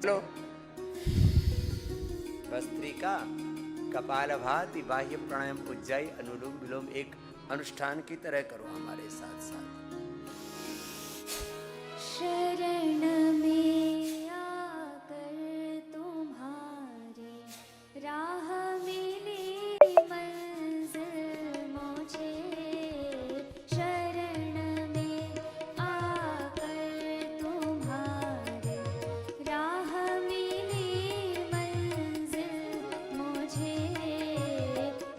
लो भस्त्रिका कपालभाति बाह्य प्राणायाम उज्जाई अनुलोम विलोम एक अनुष्ठान की तरह करो हमारे साथ साथ। शरण में आकर तुम्हारी राह मिली मंजिल मुझे, शरण में आकर तुम्हारी राह मिली मंजिल मुझे,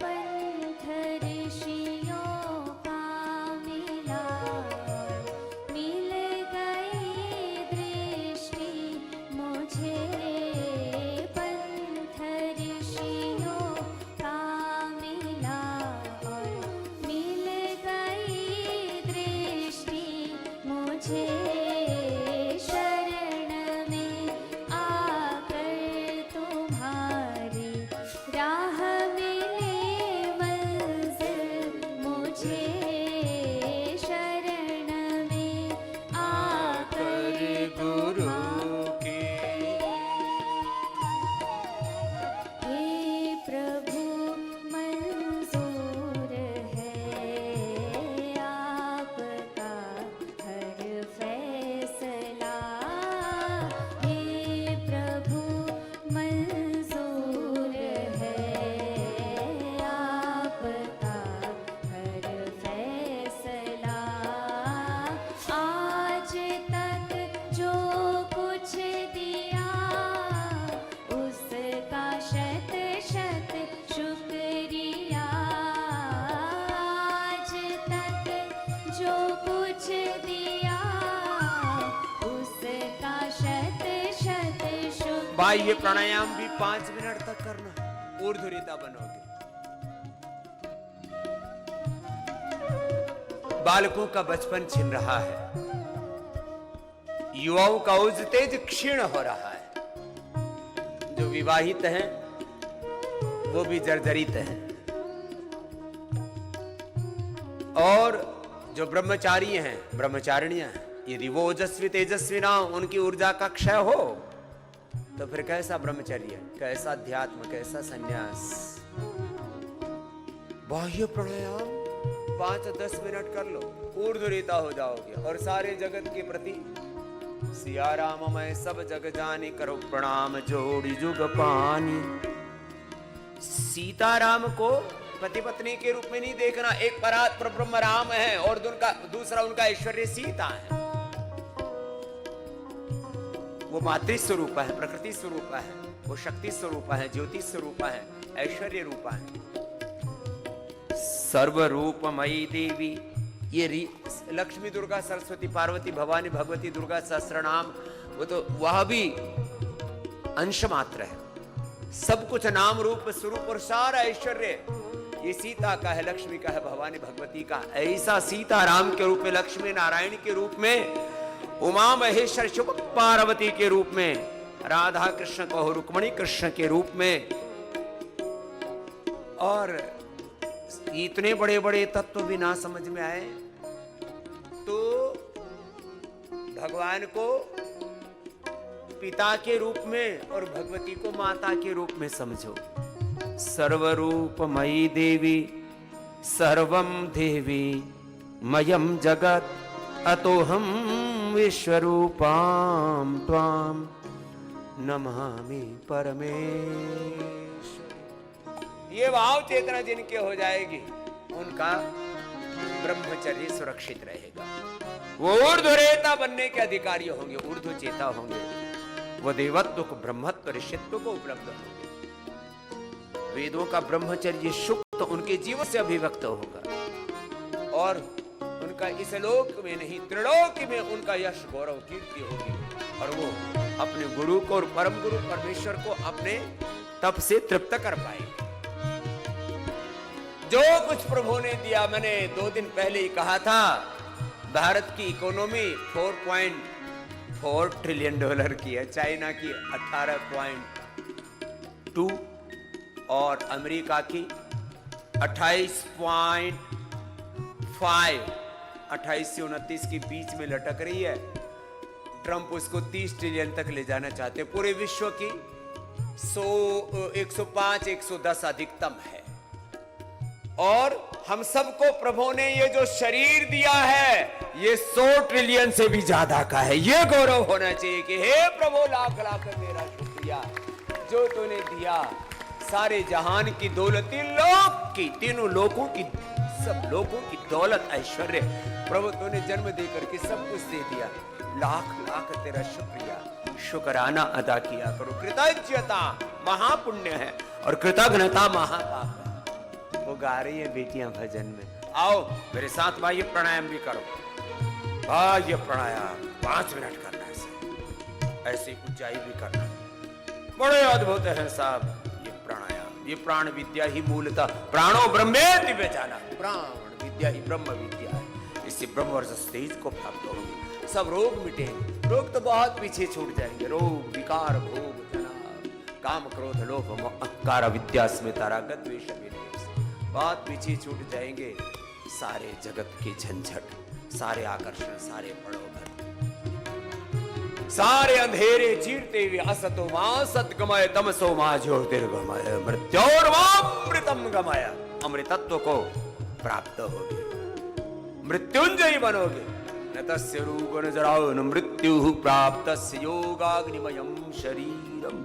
पंथ ऋषियों का मिला मिल गई दृष्टि मुझे, पंथ ऋषियों का मिला और मिल गई दृष्टि मुझे, शरण में आकर तुम्हारी राह मिली मंजिल मुझे, शरण में आकर गुरु तुम्हारी। हे प्रभु मंजूर है आपका हर फैसला, हे प्रभु मंजूर है आपका हर फैसला, आज तक जो कुछ दिया उसका शत शत शुक्रिया, आज तक जो कुछ दिया उसका शत शत शुक्रिया। बाह्य प्राणायाम भी 5 मिनट तक करना, ऊर्ध्वरेता बनोगे। बालकों का बचपन छिन रहा है, युवाओं का उज तेज क्षीण हो रहा है, जो विवाहित हैं वो भी जर्जरित हैं, और जो ब्रह्मचारी हैं ब्रह्मचारिणियां हैं, यदि वो ओजस्वी तेजस्वी ना हो, उनकी ऊर्जा का क्षय हो तो फिर कैसा ब्रह्मचर्य, कैसा अध्यात्म, कैसा संन्यास। बाह्य प्राणायाम 5-10 मिनट कर लो, ऊर्ध्वरेता हो जाओगे और सारे जगत के प्रति सिया राम मैं सब जग जानी करो प्रणाम जोड़ी जुग पानी। सीताराम को पति पत्नी के रूप में नहीं देखना, एक परात्पर ब्रह्म राम है और दूसरा उनका ऐश्वर्य सीता है। वो मातृ स्वरूप है, प्रकृति स्वरूप है, वो शक्ति स्वरूप है, ज्योति स्वरूप है, ऐश्वर्य रूप है। सर्वरूपमयी देवी, ये लक्ष्मी दुर्गा सरस्वती पार्वती भवानी भगवती दुर्गा सहस्रनाम, वो तो वह भी अंश मात्र है। सब कुछ नाम रूप स्वरूप और सारा ऐश्वर्य ये सीता का है, लक्ष्मी का है, भवानी भगवती का। ऐसा सीता राम के रूप में, लक्ष्मी नारायण के रूप में, उमा महेश्वर शिव पार्वती के रूप में, राधा कृष्ण को रुक्मणी कृष्ण के रूप में, और इतने बड़े बड़े तत्व भी ना समझ में आए तो भगवान को पिता के रूप में और भगवती को माता के रूप में समझो। सर्वरूपमयी देवी सर्वम देवी मयम जगत अतोहम विश्वरूपाम त्वाम नमामि परमेश्वर। ये भाव चेतना जिनके हो जाएगी उनका ब्रह्मचर्य सुरक्षित रहेगा, वो ऊर्ध्वरेता बनने के अधिकारी होंगे, ऊर्ध्व चेता होंगे, वो देवत्व को ब्रह्मत्व ऋषित्व को उपलब्ध होंगे। वेदों का ब्रह्मचर्य सुक्त उनके जीवन से अभिव्यक्त होगा और उनका इस लोक में नहीं त्रिलोक में उनका यश गौरव कीर्ति होगी, और वो अपने गुरु को और परम गुरु परमेश्वर को अपने तप से तृप्त कर पाएंगे। जो कुछ प्रभु ने दिया, मैंने 2 दिन पहले ही कहा था, भारत की इकोनॉमी 4.4 ट्रिलियन डॉलर की है, चाइना की 18.2 और अमेरिका की 28.5, 28 से 29 के बीच में लटक रही है। ट्रंप उसको 30 ट्रिलियन तक ले जाना चाहते हैं। पूरे विश्व की 105 110 अधिकतम है। और हम सबको प्रभु ने ये जो शरीर दिया है ये 100 ट्रिलियन से भी ज्यादा का है। ये गौरव होना चाहिए कि हे प्रभु लाख लाख तेरा शुक्रिया जो तूने दिया। सारे जहान की दौलत, तीनों लोगों की, सब लोगों की दौलत ऐश्वर्य प्रभु तूने जन्म दे करके सब कुछ दे दिया। लाख लाख तेरा शुक्रिया, शुक्राना अदा किया करो। कृतज्ञता महापुण्य है और कृतज्ञता महापाप है। वो गा रही है बेटियां भजन में। आओ मेरे साथ भाई प्राणायाम भी करो। भाई प्राणायाम 5 मिनट करना है, ऐसे ऊंचाई भी करना। बड़े अद्भुत है साहब ये प्राणायाम। ये प्राण विद्या ही मूलतः प्राणो ब्रह्मेति व्यजाना, प्राण विद्या ही ब्रह्म विद्या है। इससे ब्रह्मवर्ष स्टेज को प्राप्त होंगे, सब रोग मिटेंगे। रोग तो बहुत पीछे छूट जाएंगे। रोग विकार भोग तनाव काम क्रोध लोभ मोह अहंकार विद्या स्मिता राग द्वेष बहुत पीछे छूट जाएंगे। सारे जगत के झंझट, सारे आकर्षण, सारे प्रलोभन, सारे अंधेरे चीरते हुए असतो मां सतगमय तमसो मां ज्योतिर्गमय मृत्योर्मामृतम गमय। अमृतत्व को प्राप्त होगे, मृत्युंजयी बनोगे। न तस्य रूप न जराओ न मृत्यु प्राप्तस्य योगाग्निमयं शरीरम।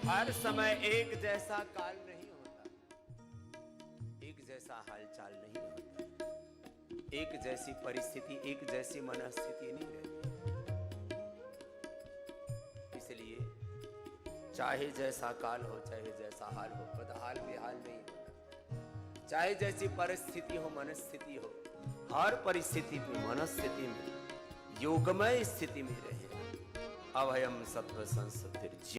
हर समय एक जैसा काल नहीं होता, एक जैसा हालचाल नहीं होता, एक जैसी परिस्थिति, एक जैसी मनस्थिति नहीं रहती। इसलिए चाहे जैसा काल हो, चाहे जैसा हाल हो, बदहाल बेहाल नहीं होता। चाहे जैसी परिस्थिति हो, मनस्थिति हो, हर परिस्थिति में, मनस्थिति में योगमय स्थिति में रहे। अभयम सत्व संस्थिति